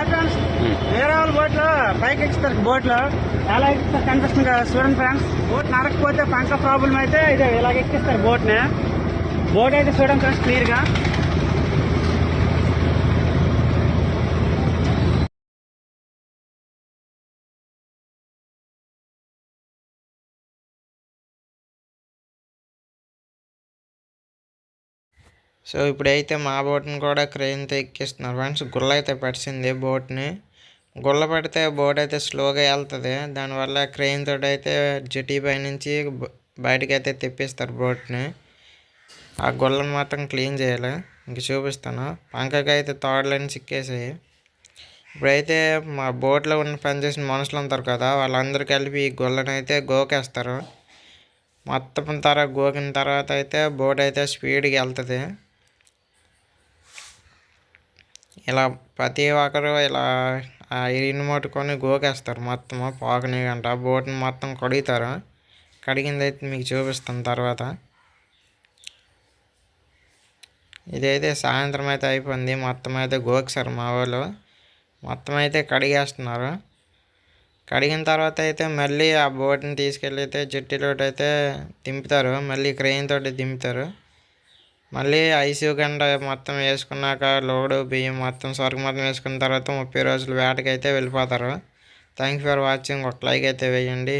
Friends వేరే వాళ్ళ బోట్లో పైకి ఎక్కుతారు. బోట్లో ఎలా ఎక్కిస్తారు కనిపిస్తుంది కదా చూడండి ఫ్రెండ్స్. బోట్ నడకపోతే పంక ప్రాబ్లం అయితే ఇదే ఇలాగ ఎక్కిస్తారు బోట్ని. బోట్ అయితే చూడండి ఫ్రెండ్స్ క్లియర్గా. సో ఇప్పుడైతే మా బోట్ని కూడా క్రెయిన్తో ఎక్కిస్తున్నారు ఫ్రెండ్స్. గుల్ల అయితే పడిచింది బోట్ని. గుల్ల పడితే బోట్ అయితే స్లోగా వెళ్తుంది. దానివల్ల క్రెయిన్ తోటి అయితే జెటీ పై నుంచి బయటకి అయితే తెప్పిస్తారు బోట్ని. ఆ గుల్లని మాత్రం క్లీన్ చేయాలి. ఇంక చూపిస్తాను. పంకకి అయితే తాడులన్నీ చిక్కేసాయి. ఇప్పుడైతే మా బోట్లో ఉన్న పనిచేసిన మనుషులు ఉంటారు కదా, వాళ్ళందరూ కలిపి ఈ గుల్లని అయితే గోకేస్తారు. మొత్తం గోకిన తర్వాత అయితే బోట్ అయితే స్పీడ్గా వెళ్తుంది. ఇలా ప్రతి ఒక్కరు ఇలా ఇరిని పట్టుకొని గోకేస్తారు. మొత్తం పోకని గంట బోట్ని మొత్తం కడుగుతారు. కడిగింది అయితే మీకు చూపిస్తాను తర్వాత. ఇదైతే సాయంత్రం అయితే అయిపోయింది. మొత్తం అయితే గోకేశారు మా వాళ్ళు. మొత్తం అయితే కడిగేస్తున్నారు. కడిగిన తర్వాత అయితే మళ్ళీ ఆ బోట్ని తీసుకెళ్ళి అయితే జెట్టీలోటి అయితే దింపుతారు. మళ్ళీ క్రెయిన్ తోటి దింపుతారు. మళ్ళీ ఐసీ గంట మొత్తం వేసుకున్నాక లోడు బియ్యం మొత్తం సరుకు మొత్తం వేసుకున్న తర్వాత 30 రోజులు వేటకి అయితే వెళ్ళిపోతారు. Thank you for watching. ఒక లైక్ అయితే వేయండి.